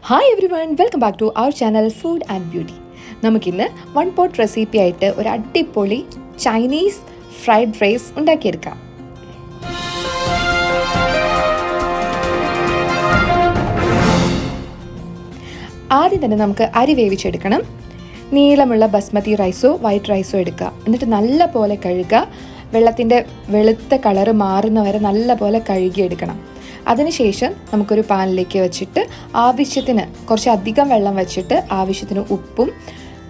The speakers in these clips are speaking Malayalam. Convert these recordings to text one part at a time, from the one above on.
Hi everyone, welcome back to our channel food and beauty. നമുക്കിന്ന് വൺ പോട്ട് റെസിപ്പി ആയിട്ട് ഒരു അടിപൊളി ചൈനീസ് ഫ്രൈഡ് റൈസ് ഉണ്ടാക്കിയെടുക്കാം. ആദ്യം തന്നെ നമുക്ക് അരി വേവിച്ചെടുക്കണം. നീളമുള്ള ബസ്മതി റൈസോ വൈറ്റ് റൈസോ എടുക്കുക. എന്നിട്ട് നല്ല പോലെ കഴുകുക. വെള്ളത്തിൻ്റെ വെളുത്ത കളറ് മാറുന്നവരെ നല്ല പോലെ കഴുകിയെടുക്കണം. അതിനുശേഷം നമുക്കൊരു പാനിലേക്ക് വെച്ചിട്ട് ആവശ്യത്തിന് കുറച്ചധികം വെള്ളം വെച്ചിട്ട് ആവശ്യത്തിന് ഉപ്പും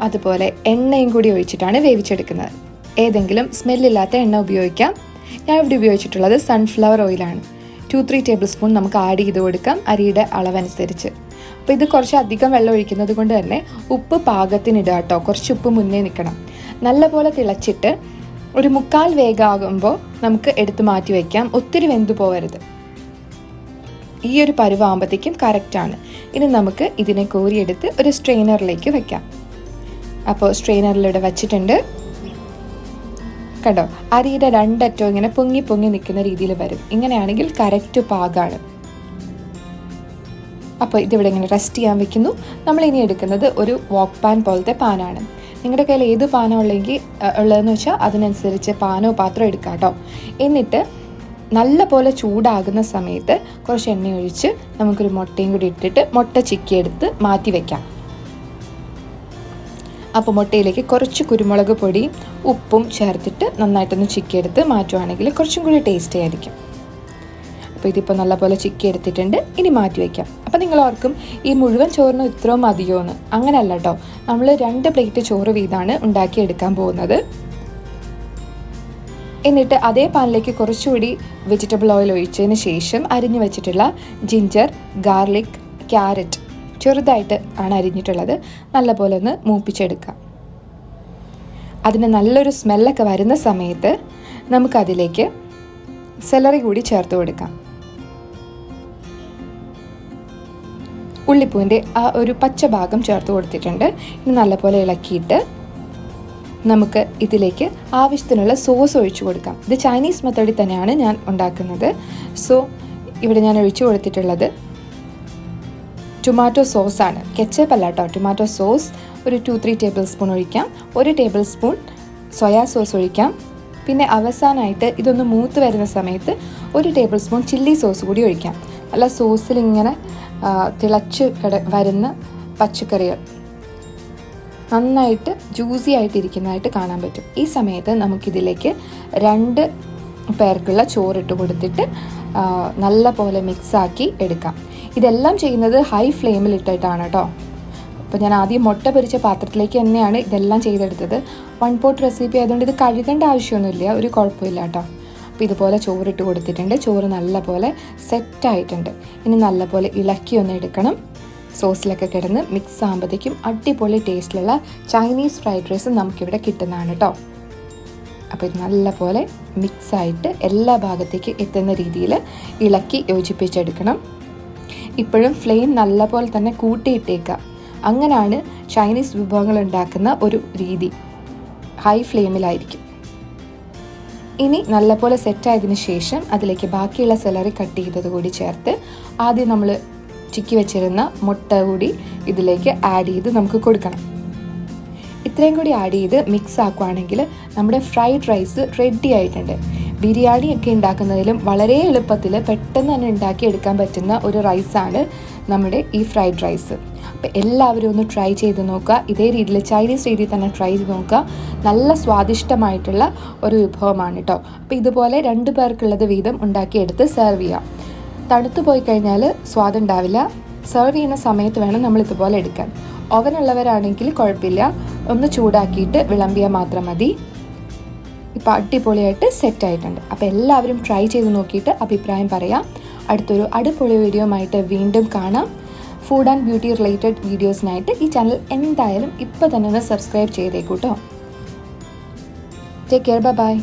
അതുപോലെ എണ്ണയും കൂടി ഒഴിച്ചിട്ടാണ് വേവിച്ചെടുക്കുന്നത്. ഏതെങ്കിലും സ്മെല്ലില്ലാത്ത എണ്ണ ഉപയോഗിക്കാം. ഞാൻ ഇവിടെ ഉപയോഗിച്ചിട്ടുള്ളത് സൺഫ്ലവർ ഓയിലാണ്. 2-3 ടേബിൾ സ്പൂൺ നമുക്ക് ആഡ് ചെയ്ത് കൊടുക്കാം അരിയുടെ അളവനുസരിച്ച്. അപ്പോൾ ഇത് കുറച്ചധികം വെള്ളം ഒഴിക്കുന്നത് കൊണ്ട് തന്നെ ഉപ്പ് പാകത്തിനിടുക കേട്ടോ. കുറച്ച് ഉപ്പ് മുന്നേ നിൽക്കണം. നല്ലപോലെ തിളച്ചിട്ട് ഒരു 1/4 വേഗമാകുമ്പോൾ നമുക്ക് എടുത്ത് മാറ്റി വയ്ക്കാം. ഒത്തിരി വെന്തു പോകരുത്. ഈ ഒരു പരുവാകുമ്പോഴത്തേക്കും കറക്റ്റാണ്. ഇനി നമുക്ക് ഇതിനെ കോരിയെടുത്ത് ഒരു സ്ട്രെയിനറിലേക്ക് വെക്കാം. അപ്പോൾ സ്ട്രെയിനറിലൂടെ വച്ചിട്ടുണ്ട്. കണ്ടോ, അരിയുടെ രണ്ടറ്റവും ഇങ്ങനെ പൊങ്ങി പൊങ്ങി നിൽക്കുന്ന രീതിയിൽ വരും. ഇങ്ങനെയാണെങ്കിൽ കറക്റ്റ് പാകമാണ്. അപ്പോൾ ഇതിവിടെ ഇങ്ങനെ റെസ്റ്റ് ചെയ്യാൻ വെക്കുന്നു. നമ്മളിനി എടുക്കുന്നത് ഒരു വോക്ക് പാൻ പോലത്തെ പാനാണ്. നിങ്ങളുടെ കയ്യിൽ ഏത് പാനോ ഉള്ളതെന്ന് വെച്ചാൽ അതിനനുസരിച്ച് പാനോ പാത്രം എടുക്കാം കേട്ടോ. എന്നിട്ട് നല്ല പോലെ ചൂടാകുന്ന സമയത്ത് കുറച്ച് എണ്ണ ഒഴിച്ച് നമുക്കൊരു മുട്ടയും കൂടി ഇട്ടിട്ട് മുട്ട ചിക്കിയെടുത്ത് മാറ്റി വയ്ക്കാം. അപ്പോൾ മുട്ടയിലേക്ക് കുറച്ച് കുരുമുളക് പൊടിയും ഉപ്പും ചേർത്തിട്ട് നന്നായിട്ടൊന്ന് ചിക്കിയെടുത്ത് മാറ്റുവാണെങ്കിൽ കുറച്ചും കൂടി ടേസ്റ്റി ആയിരിക്കും. അപ്പോൾ ഇതിപ്പോൾ നല്ലപോലെ ചിക്കിയെടുത്തിട്ടുണ്ട്. ഇനി മാറ്റി വയ്ക്കാം. അപ്പോൾ നിങ്ങൾ ഓർക്കും ഈ മുഴുവൻ ചോറിന് ഇത്രയും മതിയോന്ന്. അങ്ങനെയല്ല കേട്ടോ. നമ്മൾ 2 പ്ലേറ്റ് ചോറ് വീതമാണ് ഉണ്ടാക്കിയെടുക്കാൻ പോകുന്നത്. എന്നിട്ട് അതേ പാനിലേക്ക് കുറച്ചുകൂടി വെജിറ്റബിൾ ഓയിൽ ഒഴിച്ചതിന് ശേഷം അരിഞ്ഞു വെച്ചിട്ടുള്ള ജിഞ്ചർ, ഗാർലിക്, ക്യാരറ്റ് ചെറുതായിട്ട് ആണ് അരിഞ്ഞിട്ടുള്ളത്. നല്ലപോലെ ഒന്ന് മൂപ്പിച്ചെടുക്കാം. അതിന് നല്ലൊരു സ്മെല്ലൊക്കെ വരുന്ന സമയത്ത് നമുക്കതിലേക്ക് സെലറി കൂടി ചേർത്ത് കൊടുക്കാം. ഉള്ളിപ്പൂവിൻ്റെ ആ ഒരു പച്ച ഭാഗം ചേർത്ത് കൊടുത്തിട്ടുണ്ട്. ഇനി നല്ലപോലെ ഇളക്കിയിട്ട് നമുക്ക് ഇതിലേക്ക് ആവശ്യത്തിനുള്ള സോസ് ഒഴിച്ചു കൊടുക്കാം. ഇത് ചൈനീസ് മെത്തേഡിൽ തന്നെയാണ് ഞാൻ ഉണ്ടാക്കുന്നത്. സോ ഇവിടെ ഞാൻ ഒഴിച്ചു കൊടുത്തിട്ടുള്ളത് ടൊമാറ്റോ സോസാണ്. കെച്ചപ്പ് അല്ല കേട്ടോ, ടൊമാറ്റോ സോസ്. ഒരു 2-3 ടേബിൾ സ്പൂൺ ഒഴിക്കാം. 1 ടേബിൾ സ്പൂൺ സോയാ സോസ് ഒഴിക്കാം. പിന്നെ അവസാനമായിട്ട് ഇതൊന്ന് മൂത്ത് വരുന്ന സമയത്ത് 1 ടേബിൾ സ്പൂൺ ചില്ലി സോസ് കൂടി ഒഴിക്കാം. അല്ല സോസിൽ ഇങ്ങനെ തിളച്ച് വരുന്ന പച്ചക്കറികൾ നന്നായിട്ട് ജ്യൂസി ആയിട്ടിരിക്കുന്നതായിട്ട് കാണാൻ പറ്റും. ഈ സമയത്ത് നമുക്കിതിലേക്ക് 2 പേർക്കുള്ള ചോറിട്ട് കൊടുത്തിട്ട് നല്ല പോലെ മിക്സാക്കി എടുക്കാം. ഇതെല്ലാം ചെയ്യുന്നത് ഹൈ ഫ്ലെയിമിൽ ഇട്ടിട്ടാണ് കേട്ടോ. അപ്പോൾ ഞാൻ ആദ്യം മുട്ട പൊരിച്ച പാത്രത്തിലേക്ക് തന്നെയാണ് ഇതെല്ലാം ചെയ്തെടുത്തത്. 1 പോട്ട് റെസിപ്പി ആയതുകൊണ്ട് ഇത് കഴുകേണ്ട ആവശ്യമൊന്നുമില്ല, ഒരു കുഴപ്പമില്ല കേട്ടോ. അപ്പോൾ ഇതുപോലെ ചോറിട്ട് കൊടുത്തിട്ടുണ്ട്. ചോറ് നല്ല പോലെ സെറ്റായിട്ടുണ്ട്. ഇനി നല്ല പോലെ ഇളക്കി ഒന്ന് എടുക്കണം. സോസിലൊക്കെ കിടന്ന് മിക്സ് ആകുമ്പോഴത്തേക്കും അടിപൊളി ടേസ്റ്റിലുള്ള ചൈനീസ് ഫ്രൈഡ് റൈസ് നമുക്കിവിടെ കിട്ടുന്നതാണ് കേട്ടോ. അപ്പോൾ ഇത് നല്ല പോലെ മിക്സായിട്ട് എല്ലാ ഭാഗത്തേക്ക് എത്തുന്ന രീതിയിൽ ഇളക്കി യോജിപ്പിച്ചെടുക്കണം. ഇപ്പോഴും ഫ്ലെയിം നല്ല പോലെ തന്നെ കൂട്ടിയിട്ടേക്കുക. അങ്ങനെയാണ് ചൈനീസ് വിഭവങ്ങൾ ഉണ്ടാക്കുന്ന ഒരു രീതി. ഹൈ ഫ്ലെയിമിലായിരിക്കും. ഇനി നല്ലപോലെ സെറ്റായതിനു ശേഷം അതിലേക്ക് ബാക്കിയുള്ള സെലറി കട്ട് ചെയ്തത് കൂടി ചേർത്ത് ആദ്യം നമ്മൾ ചിക്കി വെച്ചിരുന്ന മുട്ട കൂടി ഇതിലേക്ക് ആഡ് ചെയ്ത് നമുക്ക് കൊടുക്കണം. ഇത്രയും കൂടി ആഡ് ചെയ്ത് മിക്സ് ആക്കുകയാണെങ്കിൽ നമ്മുടെ ഫ്രൈഡ് റൈസ് റെഡി ആയിട്ടുണ്ട്. ബിരിയാണി ഒക്കെ ഉണ്ടാക്കുന്നതിലും വളരെ എളുപ്പത്തിൽ പെട്ടെന്ന് തന്നെ ഉണ്ടാക്കിയെടുക്കാൻ പറ്റുന്ന ഒരു റൈസാണ് നമ്മുടെ ഈ ഫ്രൈഡ് റൈസ്. അപ്പോൾ എല്ലാവരും ഒന്ന് ട്രൈ ചെയ്ത് നോക്കുക. ഇതേ രീതിയിൽ ചൈനീസ് രീതിയിൽ തന്നെ ട്രൈ ചെയ്ത് നോക്കുക. നല്ല സ്വാദിഷ്ടമായിട്ടുള്ള ഒരു വിഭവമാണ് കേട്ടോ. അപ്പോൾ ഇതുപോലെ 2 പേർക്കുള്ളത് വീതം ഉണ്ടാക്കിയെടുത്ത് സെർവ് ചെയ്യാം. തണുത്തു പോയി കഴിഞ്ഞാൽ സ്വാദുണ്ടാവില്ല. സെർവ് ചെയ്യുന്ന സമയത്ത് വേണം നമ്മൾ ഇതുപോലെ എടുക്കാൻ. ഓവനുള്ളവരാണെങ്കിൽ കുഴപ്പമില്ല, ഒന്ന് ചൂടാക്കിയിട്ട് വിളമ്പിയാൽ മാത്രം മതി. ഇപ്പോൾ അടിപൊളിയായിട്ട് സെറ്റായിട്ടുണ്ട്. അപ്പോൾ എല്ലാവരും ട്രൈ ചെയ്ത് നോക്കിയിട്ട് അഭിപ്രായം പറയാം. അടുത്തൊരു അടിപൊളി വീഡിയോയുമായിട്ട് വീണ്ടും കാണാം. ഫുഡ് ആൻഡ് ബ്യൂട്ടി റിലേറ്റഡ് വീഡിയോസിനായിട്ട് ഈ ചാനൽ എന്തായാലും ഇപ്പോൾ തന്നെ ഒന്ന് സബ്സ്ക്രൈബ് ചെയ്തേക്കൂട്ടോ. Take care, by.